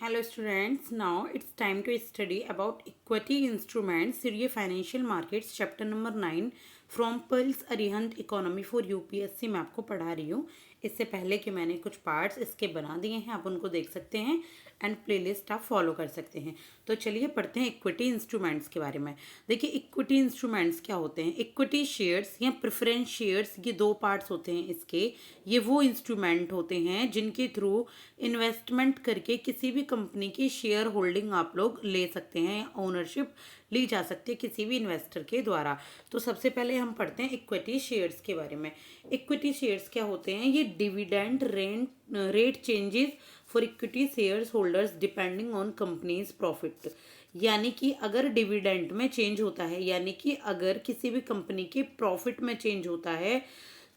Hello students, now it's time to study about equity instruments, ये financial markets chapter number 9 from pearls Arihant economy for UPSC मैं आपको पढ़ा रही हूँ। इससे पहले कि मैंने कुछ पार्ट्स इसके बना दिए हैं, आप उनको देख सकते हैं एंड प्लेलिस्ट आप फॉलो कर सकते हैं। तो चलिए पढ़ते हैं इक्विटी इंस्ट्रूमेंट्स के बारे में। देखिए इक्विटी इंस्ट्रूमेंट्स क्या होते हैं। इक्विटी शेयर्स या प्रेफरेंस शेयर्स, ये दो पार्ट्स होते हैं इसके। ये वो इंस्ट्रूमेंट होते हैं जिनके थ्रू इन्वेस्टमेंट करके किसी भी कंपनी की शेयर होल्डिंग आप लोग ले सकते हैं, ओनरशिप ली जा सकती है किसी भी इन्वेस्टर के द्वारा। तो सबसे पहले हम पढ़ते हैं इक्विटी शेयर्स के बारे में। इक्विटी शेयर्स क्या होते हैं। ये dividend rate changes for equity shares holders depending on companies profit. यानी कि अगर डिविडेंड में चेंज होता है, यानी कि अगर किसी भी कंपनी के प्रॉफिट में चेंज होता है,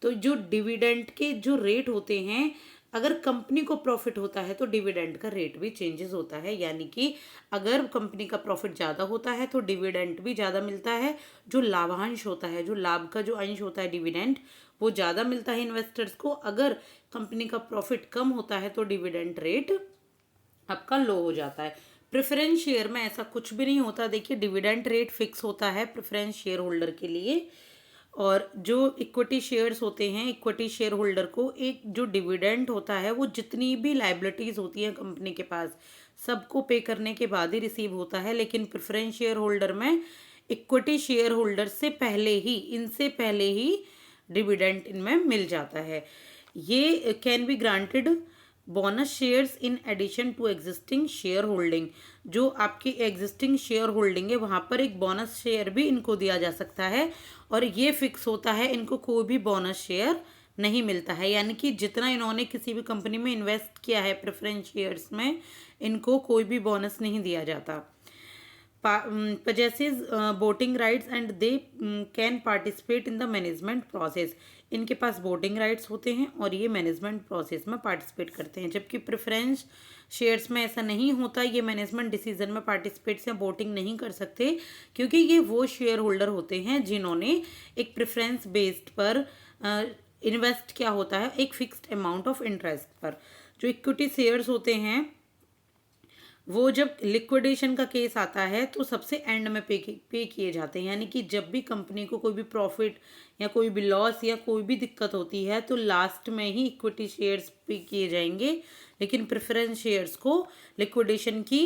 तो जो डिविडेंड के जो रेट होते हैं, अगर कंपनी को प्रॉफिट होता है तो डिविडेंड का रेट भी चेंजेस होता है। यानी कि अगर कंपनी का प्रॉफिट ज़्यादा होता है तो डिविडेंड भी ज़्यादा मिलता है। जो लाभांश होता है, जो लाभ का जो अंश होता है डिविडेंड, वो ज़्यादा मिलता है इन्वेस्टर्स को। अगर कंपनी का प्रॉफिट कम होता है तो डिविडेंड रेट आपका लो हो जाता है। प्रेफरेंस शेयर में ऐसा कुछ भी नहीं होता। देखिए डिविडेंड रेट फिक्स होता है प्रेफरेंस शेयर होल्डर के लिए, और जो इक्विटी शेयर्स होते हैं, इक्विटी शेयर होल्डर को एक जो डिविडेंड होता है वो जितनी भी लाइबिलिटीज होती हैं कंपनी के पास, सबको पे करने के बाद ही रिसीव होता है। लेकिन प्रेफरेंस शेयर होल्डर में इक्विटी शेयर होल्डर से पहले ही, इनसे पहले ही डिविडेंड इनमें मिल जाता है। ये can be granted bonus shares in addition to existing share holding. जो आपकी एग्जिस्टिंग शेयर होल्डिंग है वहाँ पर एक बोनस शेयर भी इनको दिया जा सकता है, और ये फिक्स होता है, इनको कोई भी बोनस शेयर नहीं मिलता है। यानी कि जितना इन्होंने किसी भी कंपनी में इन्वेस्ट किया है प्रेफरेंस शेयर्स में, इनको कोई भी बोनस नहीं दिया जाता। possesses voting rights and they can participate in the management process। इनके पास वोटिंग राइट्स होते हैं और ये मैनेजमेंट प्रोसेस में पार्टिसिपेट करते हैं। जबकि प्रेफरेंस शेयर्स में ऐसा नहीं होता, ये मैनेजमेंट डिसीजन में पार्टिसिपेट से वोटिंग नहीं कर सकते, क्योंकि ये वो शेयर होल्डर होते हैं जिन्होंने एक प्रेफरेंस बेस्ड पर इन्वेस्ट किया होता है एक फिक्स्ड अमाउंट ऑफ इंटरेस्ट पर। जो इक्विटी शेयर्स होते हैं वो जब लिक्विडेशन का केस आता है तो सबसे एंड में पे किए जाते हैं। यानी कि जब भी कंपनी को कोई भी प्रॉफिट या कोई भी लॉस या कोई भी दिक्कत होती है तो लास्ट में ही इक्विटी शेयर्स पे किए जाएंगे। लेकिन प्रेफरेंस शेयर्स को लिक्विडेशन की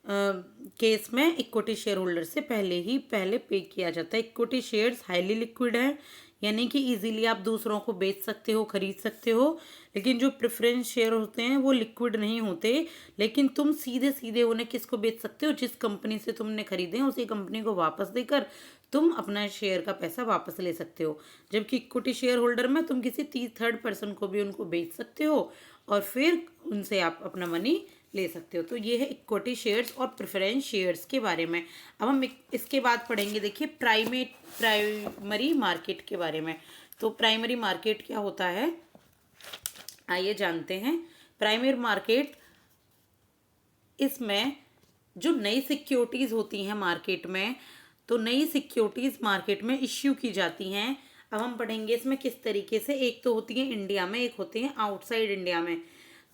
केस में इक्विटी शेयर होल्डर से पहले पे किया जाता है। इक्विटी शेयर्स हाईली लिक्विड है, यानी कि इजीली आप दूसरों को बेच सकते हो, खरीद सकते हो। लेकिन जो प्रेफरेंस शेयर होते हैं वो लिक्विड नहीं होते, लेकिन तुम सीधे सीधे उन्हें किसको बेच सकते हो, जिस कंपनी से तुमने खरीदे हैं उसी कंपनी को वापस देकर तुम अपना शेयर का पैसा वापस ले सकते हो। जबकि इक्विटी शेयर होल्डर में तुम किसी थर्ड पर्सन को भी उनको बेच सकते हो और फिर उनसे आप अपना मनी ले सकते हो। तो ये है इक्विटी शेयर्स और प्रेफरेंस शेयर्स के बारे में। अब हम इसके बाद पढ़ेंगे, देखिए प्राइमरी मार्केट के बारे में। तो प्राइमरी मार्केट क्या होता है, आइए जानते हैं। प्राइमरी मार्केट, इसमें जो नई सिक्योरिटीज़ होती हैं मार्केट में, तो नई सिक्योरिटीज़ मार्केट में इश्यू की जाती हैं। अब हम पढ़ेंगे इसमें किस तरीके से। एक तो होती है इंडिया में, एक होती है आउटसाइड इंडिया में।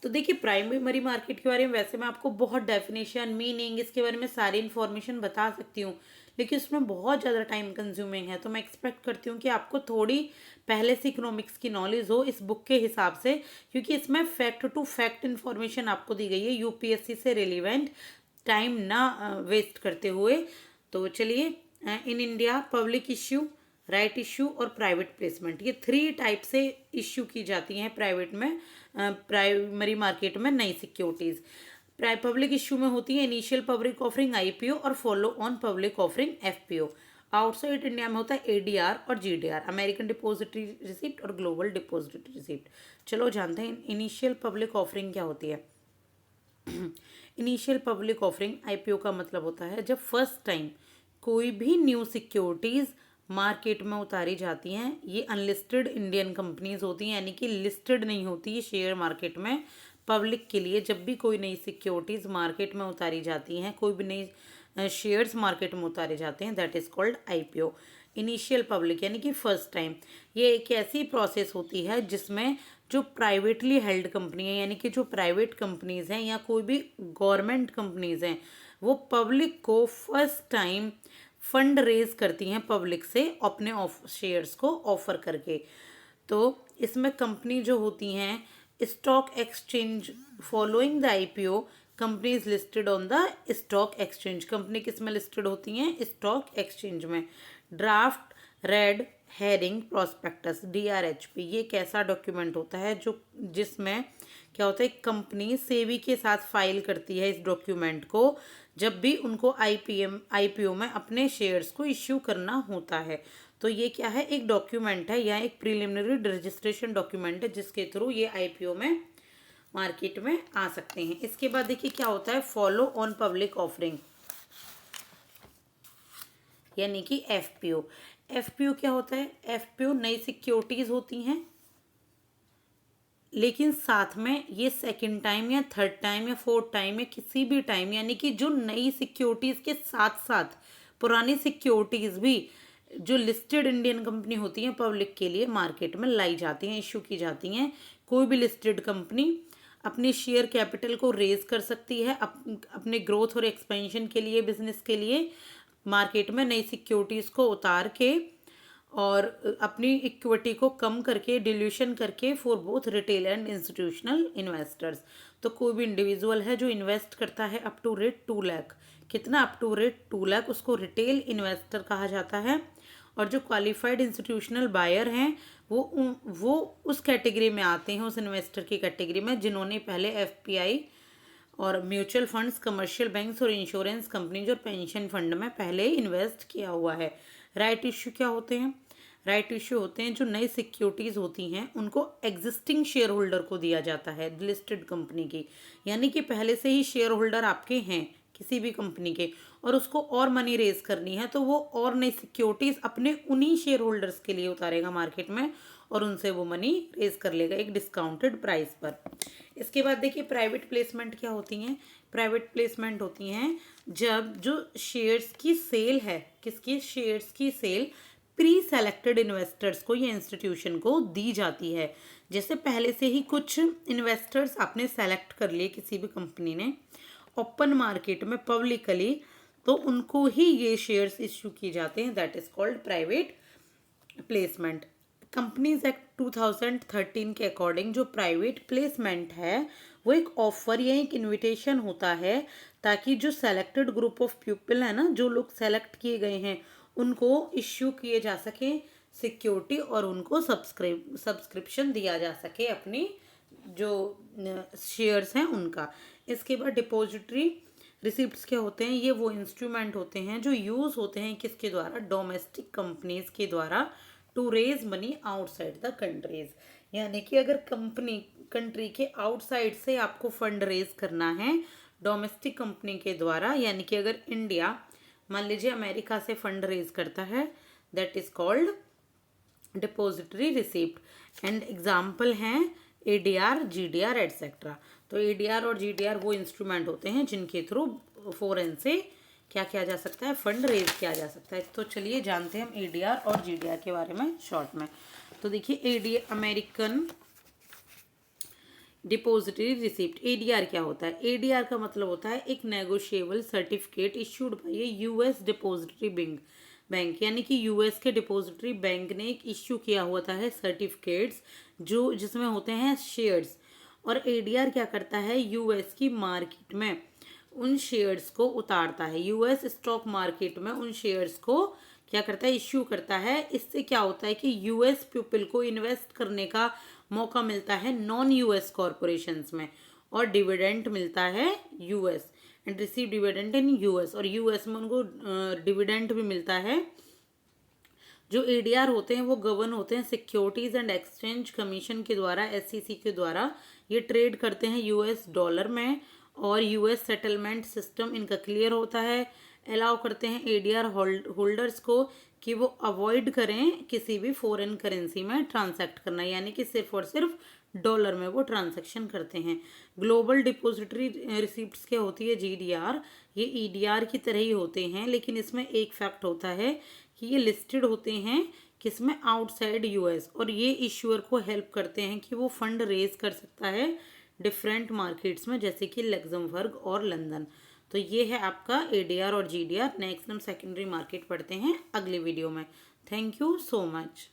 तो देखिए प्राइमरी मार्केट के बारे में वैसे मैं आपको बहुत डेफिनेशन, मीनिंग, इसके बारे में सारी इन्फॉर्मेशन बता सकती हूँ, लेकिन उसमें बहुत ज़्यादा टाइम कंज्यूमिंग है। तो मैं एक्सपेक्ट करती हूँ कि आपको थोड़ी पहले से इकोनॉमिक्स की नॉलेज हो इस बुक के हिसाब से, क्योंकि इसमें फैक्ट टू फैक्ट इन्फॉर्मेशन आपको दी गई है यूपीएससी से रिलेवेंट, टाइम ना वेस्ट करते हुए। तो चलिए, in India public issue, right issue और प्राइवेट प्लेसमेंट, ये 3 टाइप से इश्यू की जाती हैं प्राइवेट में, प्राइमरी मार्केट में नई सिक्योरिटीज़। पब्लिक इश्यू में होती है इनिशियल पब्लिक ऑफरिंग आईपीओ और follow on public offering FPO. Outside India में होता है एडीआर और जीडीआर, अमेरिकन डिपोजिटरी रिसिप्ट और ग्लोबल डिपोजिटरी रिसिप्ट। चलो जानते हैं इनिशियल पब्लिक ऑफरिंग क्या होती है। इनिशियल पब्लिक ऑफरिंग आईपीओ का मतलब होता है जब फर्स्ट टाइम कोई भी न्यू सिक्योरिटीज़ मार्केट में उतारी जाती हैं। ये अनलिस्टेड इंडियन कंपनीज होती हैं, यानी कि लिस्टेड नहीं होती शेयर मार्केट में। पब्लिक के लिए जब भी कोई नई सिक्योरिटीज़ मार्केट में उतारी जाती हैं, कोई भी नई शेयर्स मार्केट में उतारे जाते हैं, that is called IPO. Initial public यानी कि फर्स्ट टाइम, ये एक ऐसी प्रोसेस होती है जिसमें जो प्राइवेटली हेल्ड कंपनी है, यानी कि जो प्राइवेट कंपनीज हैं या कोई भी गवर्नमेंट कंपनीज हैं, वो पब्लिक को फर्स्ट टाइम फंड रेज करती हैं पब्लिक से अपने शेयर्स को ऑफर करके। तो इसमें कंपनी जो होती हैं stock exchange following the IPO, company is listed on the stock exchange. Company किस में लिस्टेड होती हैं? स्टॉक एक्सचेंज में। Draft red herring prospectus DRHP, ये कैसा डॉक्यूमेंट होता है जो जिसमें क्या होता है, कंपनी सेबी के साथ फाइल करती है इस डॉक्यूमेंट को जब भी उनको आईपीओ में अपने शेयर्स को इश्यू करना होता है। तो ये क्या है? एक डॉक्यूमेंट है या एक प्रिलिमिनरी रजिस्ट्रेशन डॉक्यूमेंट है जिसके थ्रू ये आईपीओ में मार्केट में आ सकते हैं। इसके बाद देखिए क्या होता है, फॉलो ऑन पब्लिक ऑफरिंग, यानी कि एफपीओ। एफपीओ क्या होता है? एफपीओ नई सिक्योरिटीज होती हैं, लेकिन साथ में ये सेकंड टाइम या थर्ड टाइम या फोर्थ टाइम या किसी भी टाइम, यानी कि जो नई सिक्योरिटीज के साथ साथ पुरानी सिक्योरिटीज भी जो लिस्टेड इंडियन कंपनी होती हैं पब्लिक के लिए मार्केट में लाई जाती हैं, इश्यू की जाती हैं। कोई भी लिस्टेड कंपनी अपनी शेयर कैपिटल को रेज कर सकती है अपने ग्रोथ और एक्सपेंशन के लिए, बिजनेस के लिए मार्केट में नई सिक्योरिटीज़ को उतार के और अपनी इक्विटी को कम करके, डिल्यूशन करके for both retail and institutional investors. तो कोई भी इंडिविजुअल है जो इन्वेस्ट करता है अप टू रेट 2 लाख, कितना? अप टू रेट 2 लाख, उसको रिटेल इन्वेस्टर कहा जाता है। और जो क्वालिफाइड इंस्टीट्यूशनल बायर हैं वो उस कैटेगरी में आते हैं, उस इन्वेस्टर की कैटेगरी में जिन्होंने पहले एफपीआई और म्यूचुअल फंड्स, कमर्शियल बैंक्स और इंश्योरेंस कंपनीज और पेंशन फंड में पहले इन्वेस्ट किया हुआ है। राइट इश्यू क्या होते हैं? राइट इश्यू होते हैं जो नई सिक्योरिटीज़ होती हैं उनको एग्जिस्टिंग शेयर होल्डर को दिया जाता है लिस्टेड कंपनी की, यानी कि पहले से ही शेयर होल्डर आपके हैं किसी भी कंपनी के और उसको और मनी रेज करनी है तो वो और नई सिक्योरिटीज़ अपने उन्हीं शेयर होल्डर्स के लिए उतारेगा मार्केट में और उनसे वो मनी रेज कर लेगा एक डिस्काउंटेड प्राइस पर। इसके बाद देखिए प्राइवेट प्लेसमेंट क्या होती हैं? प्राइवेट प्लेसमेंट होती हैं जब जो शेयर्स की सेल है, किसकी? शेयर्स की सेल प्री सेलेक्टेड इन्वेस्टर्स को या इंस्टीट्यूशन को दी जाती है। जैसे पहले से ही कुछ इन्वेस्टर्स आपने सेलेक्ट कर लिए किसी भी कंपनी ने ओपन मार्केट में पब्लिकली, तो उनको ही ये शेयर्स इश्यू किए जाते हैं, that is called private placement. Companies act 2013 के अकॉर्डिंग जो प्राइवेट प्लेसमेंट है वो एक ऑफर या एक इनविटेशन होता है ताकि जो सेलेक्टेड ग्रुप ऑफ पीपल है ना, जो लोग सेलेक्ट किए गए हैं, उनको इश्यू किए जा सके सिक्योरिटी और उनको सब्सक्रिप्शन दिया जा सके अपनी जो शेयर्स हैं उनका। इसके बाद डिपॉजिटरी रिसिप्ट्स क्या होते हैं? ये वो इंस्ट्रूमेंट होते हैं जो यूज़ होते हैं किसके द्वारा? डोमेस्टिक कंपनीज के द्वारा to raise money outside the countries, यानी कि अगर कंट्री के आउटसाइड से आपको फंड रेज करना है डोमेस्टिक कंपनी के द्वारा, यानी कि अगर इंडिया मान लीजिए अमेरिका से फंड रेज करता है, that is called depository receipt. And example हैं ADR, GDR एटसेट्रा। तो ADR और GDR वो इंस्ट्रूमेंट होते हैं जिनके थ्रू फॉरेन से क्या किया जा सकता है? फंड रेज किया जा सकता है। तो चलिए जानते हैं हम ADR और GDR के बारे में शॉर्ट में। तो देखिए ADR American depository receipt, ADR क्या होता है? ADR का मतलब होता है एक negotiable certificate issued by A US depository bank, यानी कि US के डिपॉजिटरी बैंक ने एक इश्यू किया हुआ था है सर्टिफिकेट्स जो जिसमें होते हैं शेयर्स। और ADR क्या करता है? US की मार्केट में उन शेयर्स को उतारता है, US स्टॉक मार्केट में उन शेयर्स को क्या करता है? इश्यू करता है। इससे क्या होता है कि US पीपल को इन्वेस्ट करने का मौका मिलता है नॉन US कॉरपोरेशंस में और डिविडेंड मिलता है US and receive dividend in US, और US में उनको डिविडेंड भी मिलता है। जो ADR होते हैं वो गवर्न होते हैं सिक्योरिटीज़ एंड एक्सचेंज कमीशन के द्वारा, SEC के द्वारा। ये ट्रेड करते हैं US डॉलर में और US सेटलमेंट सिस्टम इनका क्लियर होता है। अलाउ करते हैं ADR होल्डर्स को कि वो अवॉइड करें किसी भी फॉरेन करेंसी में ट्रांसैक्ट करना, यानी कि सिर्फ और सिर्फ डॉलर में वो ट्रांजैक्शन करते हैं। ग्लोबल डिपॉजिटरी रिसिप्ट्स क्या होती है? GDR, ये EDR की तरह ही होते हैं, लेकिन इसमें एक फैक्ट होता है कि ये लिस्टेड होते हैं किसमें, आउटसाइड यूएस, और ये इश्यूअर को हेल्प करते हैं कि वो फंड रेज कर सकता है डिफरेंट मार्केट्स में, जैसे कि लग्जमबर्ग और लंदन। तो ये है आपका एडीआर और जीडीआर। नेक्स्ट हम सेकेंडरी मार्केट पढ़ते हैं अगले वीडियो में। Thank you so much.